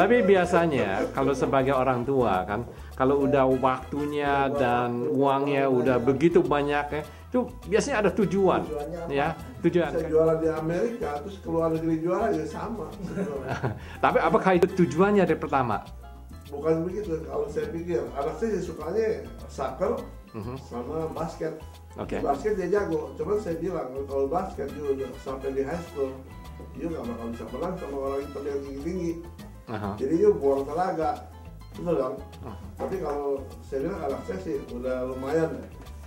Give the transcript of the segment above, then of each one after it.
Tapi biasanya kalau sebagai orang tua kan, kalau udah waktunya dan uangnya udah begitu banyak ya, itu biasanya ada tujuan, ya tujuan. Saya jualan di Amerika, terus keluar negeri jualan ya sama. Tapi apakah itu tujuannya dari pertama? Bukan begitu, kalau saya pikir anak saya sukanya soccer sama basket. Oke. Basket dia jago, cuman saya bilang kalau basket dia udah sampai di high school, dia nggak bakal bisa menang sama orang yang tinggi-tinggi. Jadi dia buang tenaga, betul dong. Tapi kalau saya bilang anak saya sih udah lumayan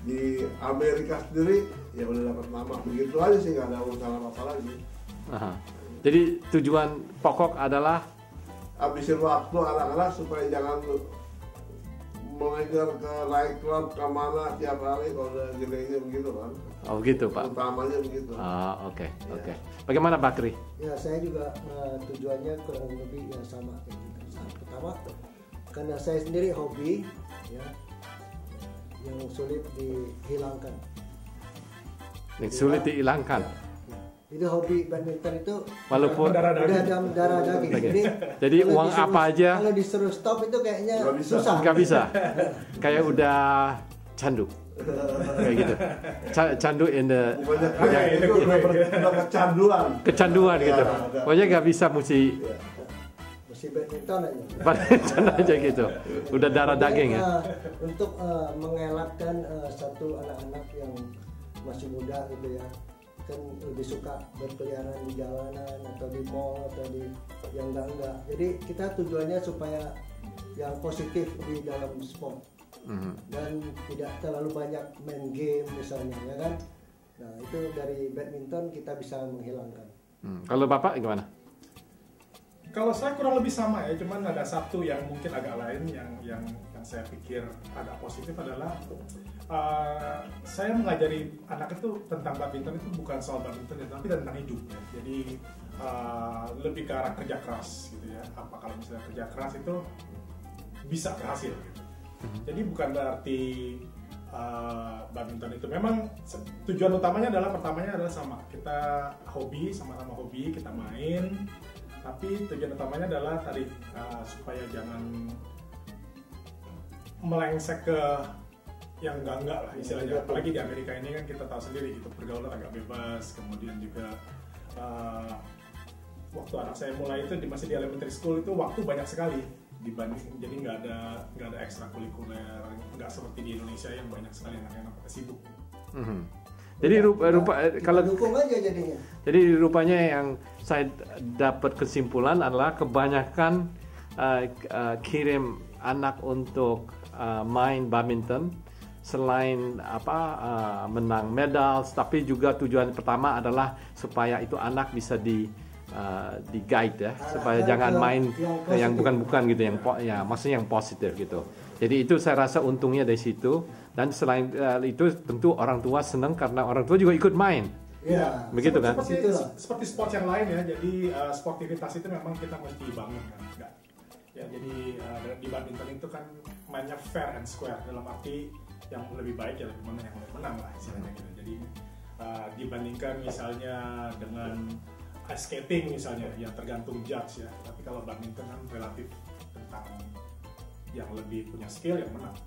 di Amerika sendiri, ya udah dapat nama begitu aja sih, nggak ada urusan apa lagi. Jadi tujuan pokok adalah habisin waktu anak-anak supaya jangan mengejar ke naik klub kemana tiap hari kalau udah gedenya begitu kan. Oh gitu Pak. Utamanya begitu. Oke. Bagaimana Bakri? Ya saya juga tujuannya kurang lebih ya sama kayak gitu. Pertama karena saya sendiri hobi ya yang sulit dihilangkan. Yang sulit dihilangkan. Itu hobi badminton itu Walaupun udah ada darah daging. Jadi uang apa aja kalau disuruh stop itu kayaknya susah. Nggak bisa. Kayak udah candu. Kayak gitu. Candu in the itu udah kecanduan gitu. Pokoknya nggak bisa mesti badminton aja. badminton aja gitu. Udah darah daging ya. Untuk mengelakkan satu anak-anak yang masih muda gitu ya, kan lebih suka berkeliaran di jalanan atau di mall atau di yang enggak. Jadi kita tujuannya supaya yang positif di dalam sport dan tidak terlalu banyak main game misalnya ya kan. Nah itu dari badminton kita bisa menghilangkan. Kalau Bapak gimana? Kalau saya kurang lebih sama ya, cuman ada satu yang mungkin agak lain yang saya pikir agak positif adalah saya mengajari anak itu tentang badminton itu bukan soal badminton ya, tapi tentang hidup ya. Jadi lebih ke arah kerja keras gitu ya. Apa kalau misalnya kerja keras itu bisa berhasil gitu. Jadi bukan berarti badminton itu memang tujuan utamanya pertamanya adalah sama, kita hobi, sama-sama hobi, kita main. Tapi tujuan utamanya adalah tadi supaya jangan melengsek ke yang enggak lah istilahnya. Apalagi di Amerika ini kan kita tahu sendiri gitu, pergaulan agak bebas. Kemudian juga waktu anak saya mulai itu masih di elementary school itu waktu banyak sekali dibanding, jadi nggak ada ekstrakurikuler, nggak seperti di Indonesia yang banyak sekali anak-anak sibuk. Jadi kalau dukung aja jadinya. Jadi rupanya yang saya dapat kesimpulan adalah kebanyakan kirim anak untuk main badminton selain menang medal, tapi juga tujuan pertama adalah supaya itu anak bisa di guide ya, supaya jangan main yang bukan gitu, yang maksudnya yang positif gitu. Jadi itu saya rasa untungnya dari situ. Dan selain itu tentu orang tua senang karena orang tua juga ikut main. Ya, begitu kan? Seperti sport yang lain ya. Jadi sportivitas itu memang kita mesti bangun kan. Enggak. Ya, jadi di badminton itu kan mainnya fair and square, dalam arti yang lebih baik ya lebih menang, yang lebih menang lah istilahnya gitu. Jadi dibandingkan misalnya dengan ice skating misalnya yang tergantung judge ya. Tapi kalau badminton kan relatif tentang yang lebih punya skill yang menang.